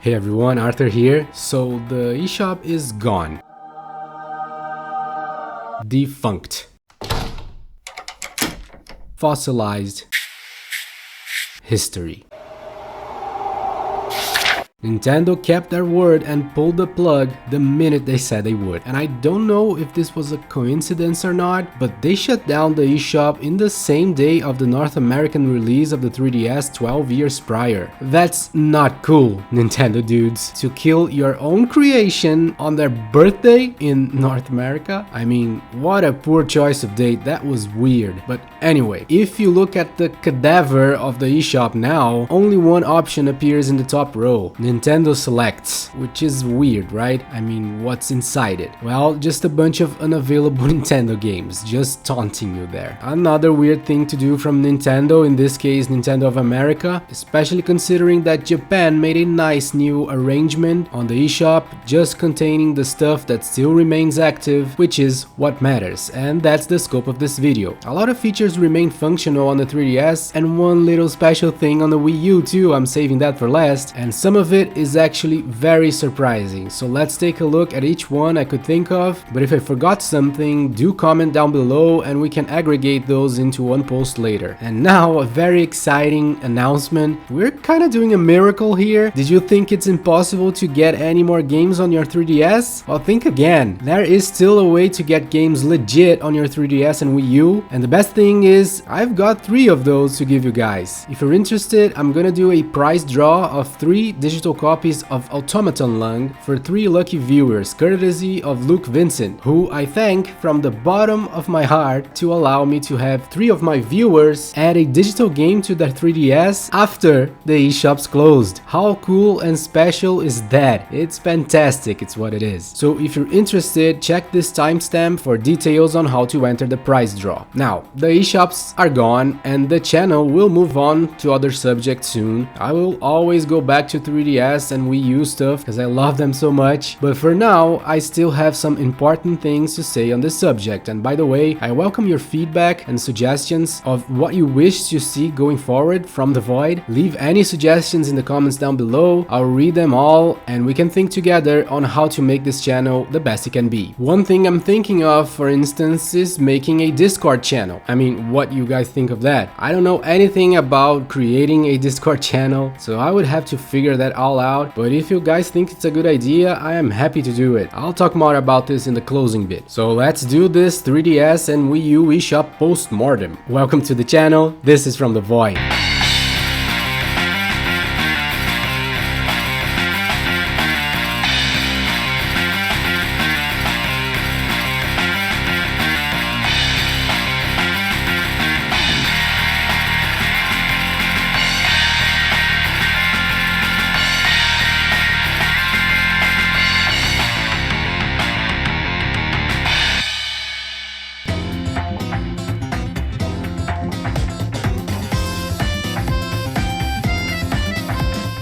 Hey everyone, Arthur here. So the eShop is gone. Defunct. Fossilized. History. Nintendo kept their word and pulled the plug the minute they said they would. And I don't know if this was a coincidence or not, but they shut down the eShop in the same day of the North American release of the 3DS 12 years prior. That's not cool, Nintendo dudes. To kill your own creation on their birthday in North America? I mean, what a poor choice of date, that was weird. But anyway, if you look at the cadaver of the eShop now, only one option appears in the top row. Nintendo Selects, which is weird, right? I mean, what's inside it? Well, just a bunch of unavailable Nintendo games, just taunting you there. Another weird thing to do from Nintendo, in this case Nintendo of America, especially considering that Japan made a nice new arrangement on the eShop, just containing the stuff that still remains active, which is what matters, and that's the scope of this video. A lot of features remain functional on the 3DS, and one little special thing on the Wii U too, I'm saving that for last, and some of it is actually very surprising. So let's take a look at each one I could think of, but if I forgot something, do comment down below and we can aggregate those into one post later. And now a very exciting announcement. We're kind of doing a miracle here. Did you think it's impossible to get any more games on your 3DS? Well, think again. There is still a way to get games legit on your 3DS and Wii U, and the best thing is I've got 3 of those to give you guys. If you're interested, I'm gonna do a prize draw of 3 digital copies of Automaton Lung for 3 lucky viewers, courtesy of Luke Vincent, who I thank from the bottom of my heart to allow me to have 3 of my viewers add a digital game to their 3DS after the eShops closed. How cool and special is that? It's fantastic, it's what it is. So if you're interested, check this timestamp for details on how to enter the prize draw. Now, the eShops are gone and the channel will move on to other subjects soon. I will always go back to 3DS and Wii U stuff because I love them so much, but for now I still have some important things to say on this subject. And by the way, I welcome your feedback and suggestions of what you wish to see going forward from the Void. Leave any suggestions in the comments down below, I'll read them all and we can think together on how to make this channel the best it can be. One thing I'm thinking of, for instance, is making a Discord channel. I mean, what you guys think of that? I don't know anything about creating a Discord channel, so I would have to figure that all out, but if you guys think it's a good idea, I am happy to do it. I'll talk more about this in the closing bit. So let's do this 3DS and Wii U eShop post-mortem. Welcome to the channel, this is From the Void.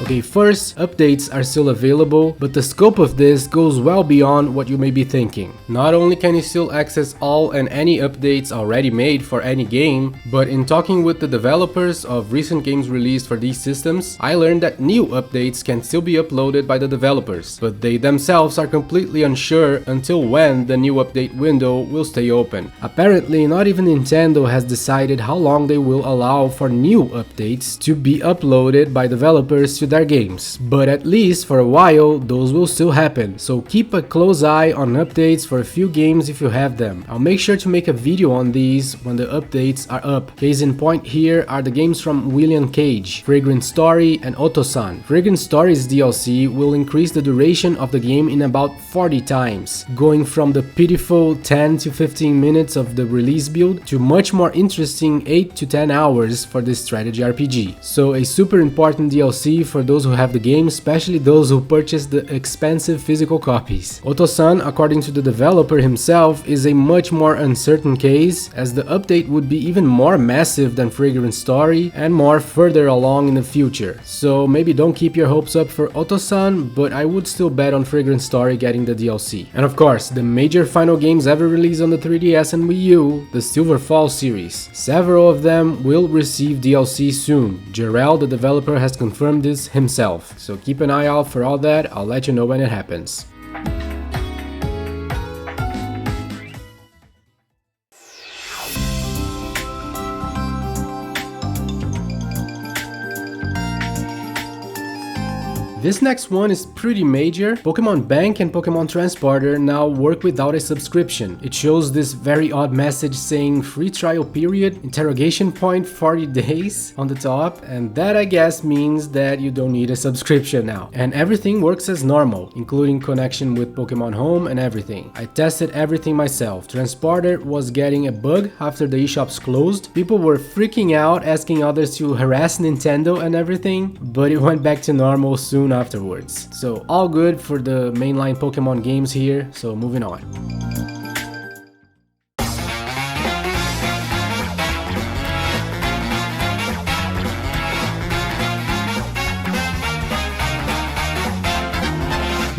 Okay, first, updates are still available, but the scope of this goes well beyond what you may be thinking. Not only can you still access all and any updates already made for any game, but in talking with the developers of recent games released for these systems, I learned that new updates can still be uploaded by the developers, but they themselves are completely unsure until when the new update window will stay open. Apparently, not even Nintendo has decided how long they will allow for new updates to be uploaded by developers to their games, but at least for a while those will still happen, so keep a close eye on updates for a few games if you have them. I'll make sure to make a video on these when the updates are up. Case in point here are the games from William Cage, Fragrant Story and Otosan. Fragrant Story's DLC will increase the duration of the game in about 40 times, going from the pitiful 10 to 15 minutes of the release build to much more interesting 8 to 10 hours for this strategy RPG. So a super important DLC for those who have the game, especially those who purchase the expensive physical copies. Otosan, according to the developer himself, is a much more uncertain case, as the update would be even more massive than Fragrant Story and more further along in the future. So maybe don't keep your hopes up for Otosan, but I would still bet on Fragrant Story getting the DLC. And of course, the major final games ever released on the 3DS and Wii U, the Siver Falls series. Several of them will receive DLC soon. Jarrell, the developer, has confirmed this himself yourself. So keep an eye out for all that. I'll let you know when it happens. This next one is pretty major. Pokemon Bank and Pokemon Transporter now work without a subscription. It shows this very odd message saying free trial period, interrogation point 40 days on the top, and that I guess means that you don't need a subscription now. And everything works as normal, including connection with Pokemon Home and everything. I tested everything myself. Transporter was getting a bug after the eShops closed. People were freaking out, asking others to harass Nintendo and everything, but it went back to normal soon afterwards. So all good for the mainline Pokemon games here, so moving on.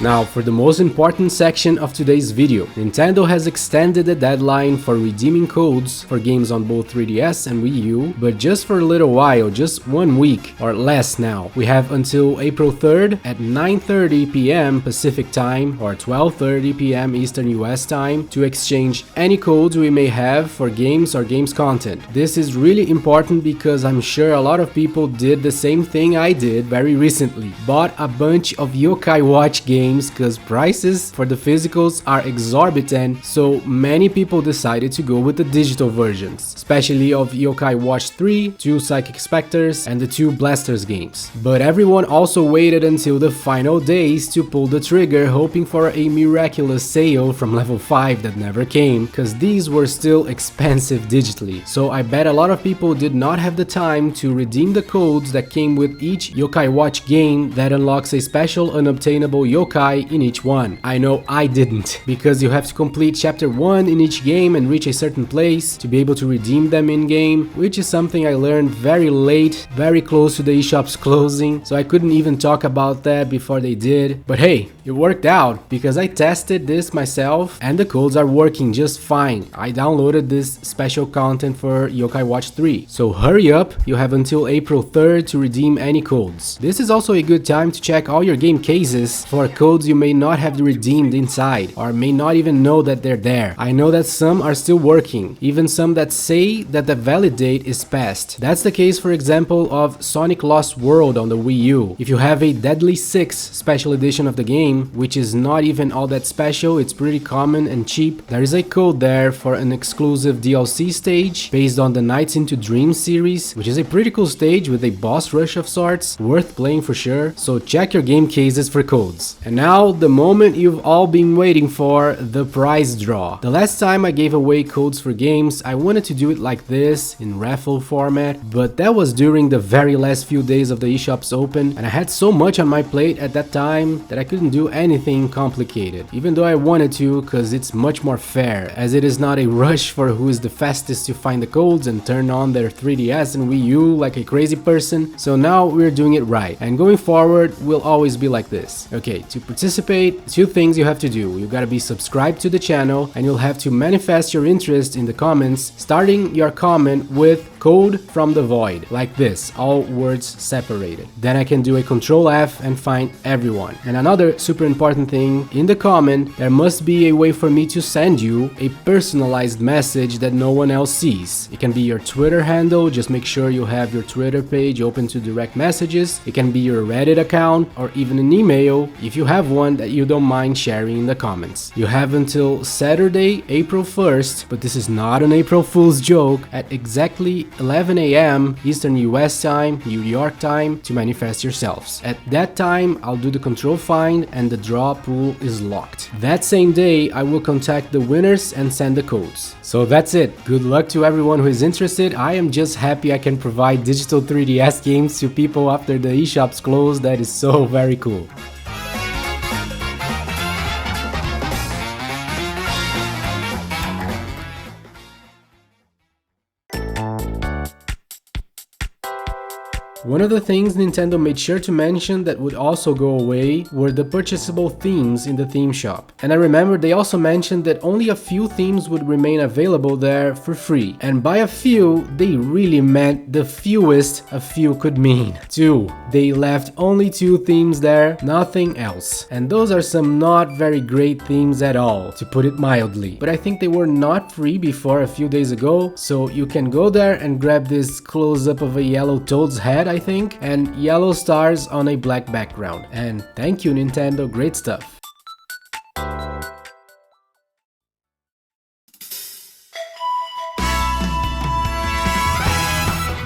Now for the most important section of today's video. Nintendo has extended the deadline for redeeming codes for games on both 3DS and Wii U, but just for a little while, just 1 week or less now. We have until April 3rd at 9:30 p.m. Pacific time or 12:30 p.m. Eastern US time to exchange any codes we may have for games or games content. This is really important because I'm sure a lot of people did the same thing I did very recently. Bought a bunch of Yokai Watch games because prices for the physicals are exorbitant, so many people decided to go with the digital versions, especially of Yokai Watch 3, 2 Psychic Specters, and the 2 Blasters games. But everyone also waited until the final days to pull the trigger, hoping for a miraculous sale from level 5 that never came, because these were still expensive digitally. So I bet a lot of people did not have the time to redeem the codes that came with each Yokai Watch game that unlocks a special unobtainable yokai in each one. I know I didn't, because you have to complete chapter 1 in each game and reach a certain place to be able to redeem them in game, which is something I learned very late, very close to the eShops closing, so I couldn't even talk about that before they did. But hey, it worked out because I tested this myself and the codes are working just fine. I downloaded this special content for Yokai Watch 3. So hurry up, you have until April 3rd to redeem any codes. This is also a good time to check all your game cases for codes you may not have redeemed inside or may not even know that they're there. I know that some are still working, even some that say that the valid date is past. That's the case, for example, of Sonic Lost World on the Wii U. If you have a Deadly 6 special edition of the game, which is not even all that special, it's pretty common and cheap, there is a code there for an exclusive DLC stage based on the Nights into Dreams series, which is a pretty cool stage with a boss rush of sorts, worth playing for sure. So check your game cases for codes. And now the moment you've all been waiting for, the prize draw. The last time I gave away codes for games, I wanted to do it like this in raffle format, but that was during the very last few days of the eShops open, and I had so much on my plate at that time that I couldn't do anything complicated, even though I wanted to, because it's much more fair, as it is not a rush for who is the fastest to find the codes and turn on their 3DS and Wii U like a crazy person. So now we're doing it right, and going forward will always be like this. Okay, to participate, 2 things you have to do. You gotta be subscribed to the channel, and you'll have to manifest your interest in the comments, starting your comment with code from the void, like this, all words separated. Then I can do a Control F and find everyone. And another super important thing, in the comment, there must be a way for me to send you a personalized message that no one else sees. It can be your Twitter handle, just make sure you have your Twitter page open to direct messages. It can be your Reddit account, or even an email, if you have one that you don't mind sharing in the comments. You have until Saturday, April 1st, but this is not an April Fool's joke, at exactly 11 a.m. Eastern US time, New York time, to manifest yourselves. At that time, I'll do the control find and the draw pool is locked. That same day, I will contact the winners and send the codes. So that's it. Good luck to everyone who is interested. I am just happy I can provide digital 3DS games to people after the eShops closed. That is so very cool. One of the things Nintendo made sure to mention that would also go away were the purchasable themes in the theme shop. And I remember they also mentioned that only a few themes would remain available there for free. And by a few, they really meant the fewest a few could mean. 2. They left only 2 themes there, nothing else. And those are some not very great themes at all, to put it mildly. But I think they were not free before a few days ago, so you can go there and grab this close-up of a yellow Toad's head, I think, and yellow stars on a black background. And thank you, Nintendo, great stuff.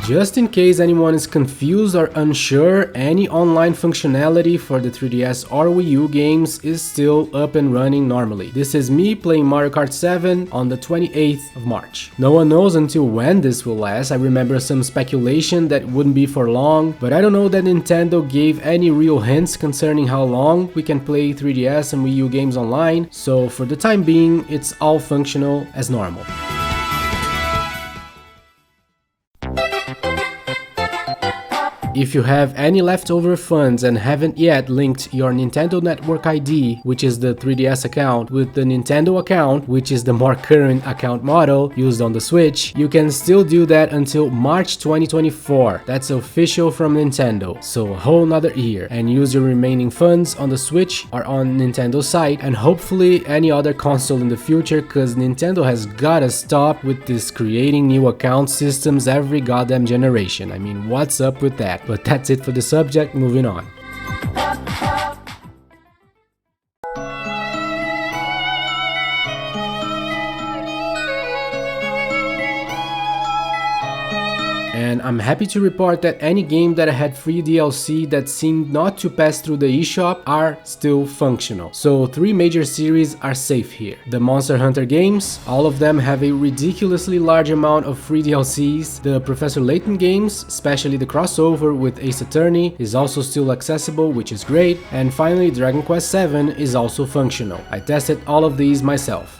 Just in case anyone is confused or unsure, any online functionality for the 3DS or Wii U games is still up and running normally. This is me playing Mario Kart 7 on the 28th of March. No one knows until when this will last. I remember some speculation that it wouldn't be for long, but I don't know that Nintendo gave any real hints concerning how long we can play 3DS and Wii U games online, so for the time being, it's all functional as normal. If you have any leftover funds and haven't yet linked your Nintendo Network ID, which is the 3DS account, with the Nintendo account, which is the more current account model used on the Switch, you can still do that until March 2024. That's official from Nintendo, so a whole nother year. And use your remaining funds on the Switch or on Nintendo's site, and hopefully any other console in the future, cause Nintendo has gotta stop with this creating new account systems every goddamn generation. I mean, what's up with that? But that's it for the subject, moving on. And I'm happy to report that any game that had free DLC that seemed not to pass through the eShop are still functional. So 3 major series are safe here. The Monster Hunter games, all of them have a ridiculously large amount of free DLCs. The Professor Layton games, especially the crossover with Ace Attorney, is also still accessible, which is great. And finally, Dragon Quest VII is also functional. I tested all of these myself.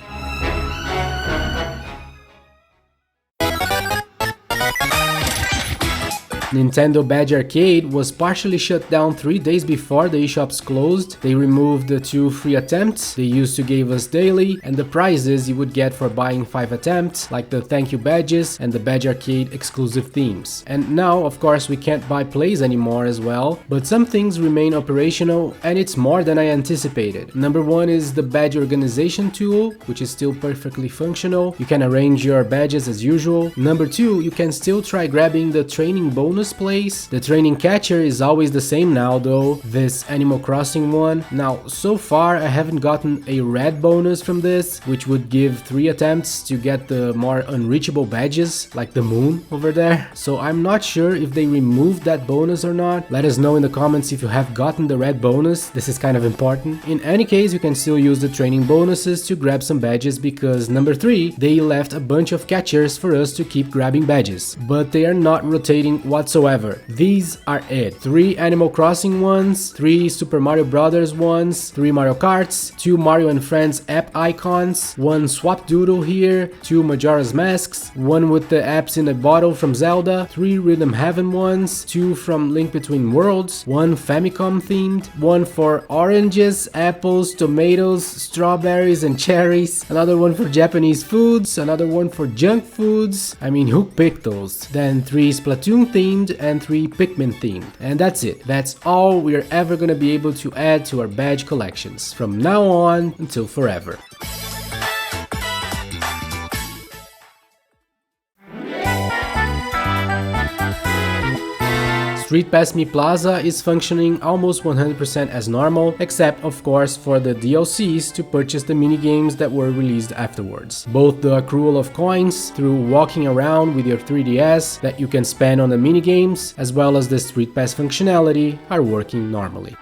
Nintendo Badge Arcade was partially shut down 3 days before the eShops closed. They removed the 2 free attempts they used to give us daily and the prizes you would get for buying 5 attempts, like the thank you badges and the Badge Arcade exclusive themes. And now, of course, we can't buy plays anymore as well, but some things remain operational, and it's more than I anticipated. Number 1 is the badge organization tool, which is still perfectly functional. You can arrange your badges as usual. Number 2, you can still try grabbing the training bonus place. The training catcher is always the same now though, this Animal Crossing one. Now, so far I haven't gotten a red bonus from this, which would give 3 attempts to get the more unreachable badges, like the moon over there. So I'm not sure if they removed that bonus or not. Let us know in the comments if you have gotten the red bonus, this is kind of important. In any case, you can still use the training bonuses to grab some badges, because number 3, they left a bunch of catchers for us to keep grabbing badges, but they are not rotating whatsoever. These are it. 3 Animal Crossing ones, 3 Super Mario Brothers ones, 3 Mario Karts, 2 Mario and Friends app icons, 1 Swap Doodle here, 2 Majora's Masks, 1 with the apps in a bottle from Zelda, 3 Rhythm Heaven ones, 2 from Link Between Worlds, 1 Famicom themed, 1 for oranges, apples, tomatoes, strawberries and cherries, another one for Japanese foods, another one for junk foods. I mean, who picked those? Then 3 Splatoon themed and 3 Pikmin themed. And that's it. That's all we're ever gonna be able to add to our badge collections from now on until forever. Street Pass Me Plaza is functioning almost 100% as normal, except of course for the DLCs to purchase the minigames that were released afterwards. Both the accrual of coins through walking around with your 3DS that you can spend on the minigames, as well as the Street Pass functionality are working normally.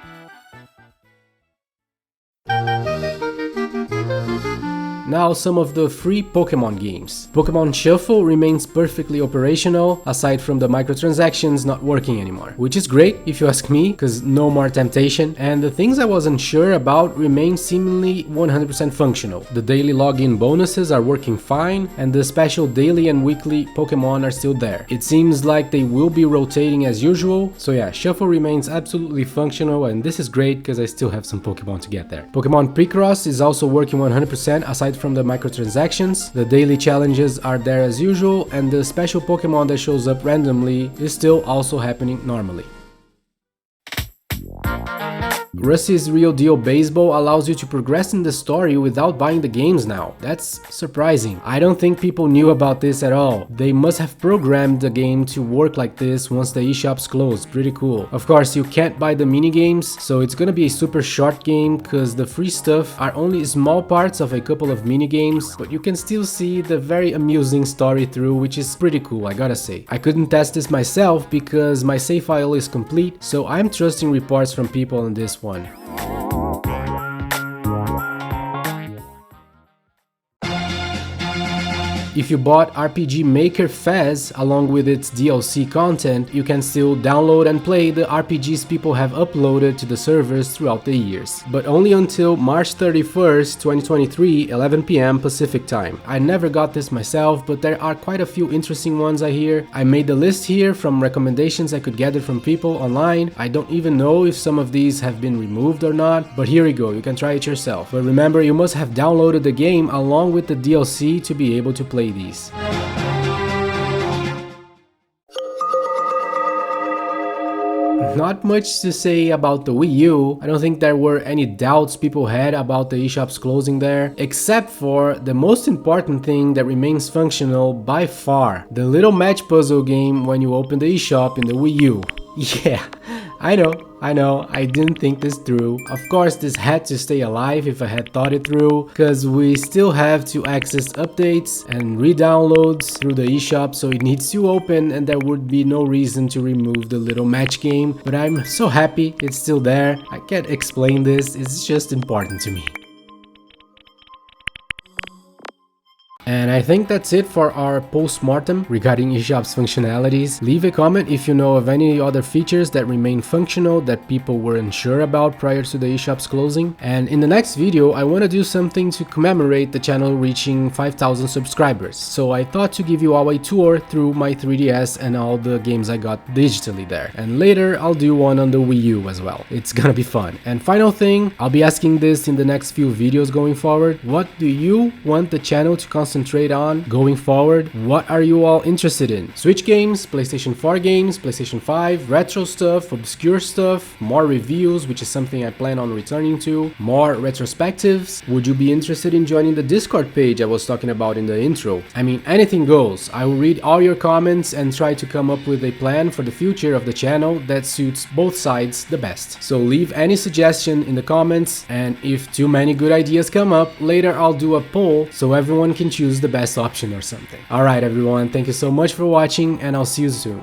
Now some of the free Pokemon games. Pokemon Shuffle remains perfectly operational, aside from the microtransactions not working anymore, which is great if you ask me, cause no more temptation, and the things I wasn't sure about remain seemingly 100% functional. The daily login bonuses are working fine, and the special daily and weekly Pokemon are still there. It seems like they will be rotating as usual, so yeah, Shuffle remains absolutely functional, and this is great because I still have some Pokemon to get there. Pokemon Picross is also working 100% aside from the microtransactions. The daily challenges are there as usual, and the special Pokemon that shows up randomly is still also happening normally. Rusty's Real Deal Baseball allows you to progress in the story without buying the games now. That's surprising. I don't think people knew about this at all. They must have programmed the game to work like this once the eShops closed. Pretty cool. Of course, you can't buy the minigames, so it's gonna be a super short game because the free stuff are only small parts of a couple of minigames, but you can still see the very amusing story through, which is pretty cool, I gotta say. I couldn't test this myself because my save file is complete, so I'm trusting reports from people on this one. If you bought RPG Maker FES along with its DLC content, you can still download and play the RPGs people have uploaded to the servers throughout the years, but only until March 31st, 2023, 11 PM Pacific time. I never got this myself, but there are quite a few interesting ones I hear. I made the list here from recommendations I could gather from people online. I don't even know if some of these have been removed or not, but here you go, you can try it yourself. But remember, you must have downloaded the game along with the DLC to be able to play these. Not much to say about the Wii U. I don't think there were any doubts people had about the eShops closing there, except for the most important thing that remains functional by far, the little match puzzle game when you open the eShop in the Wii U. Yeah, I know, I didn't think this through. Of course, this had to stay alive if I had thought it through, because we still have to access updates and re-downloads through the eShop, so it needs to open and there would be no reason to remove the little match game. But I'm so happy it's still there. I can't explain this, it's just important to me. And I think that's it for our post-mortem regarding eShop's functionalities. Leave a comment if you know of any other features that remain functional that people were unsure about prior to the eShop's closing. And in the next video, I want to do something to commemorate the channel reaching 5,000 subscribers. So I thought to give you all a tour through my 3DS and all the games I got digitally there. And later, I'll do one on the Wii U as well. It's gonna be fun. And final thing, I'll be asking this in the next few videos going forward. What do you want the channel to concentrate on going forward? What are you all interested in? Switch games, PlayStation 4 games, PlayStation 5, retro stuff, obscure stuff, more reviews, which is something I plan on returning to, more retrospectives? Would you be interested in joining the Discord page I was talking about in the intro? I mean, anything goes. I will read all your comments and try to come up with a plan for the future of the channel that suits both sides the best. So leave any suggestion in the comments, and if too many good ideas come up, later I'll do a poll so everyone can choose the best option or something. Alright everyone, thank you so much for watching and I'll see you soon.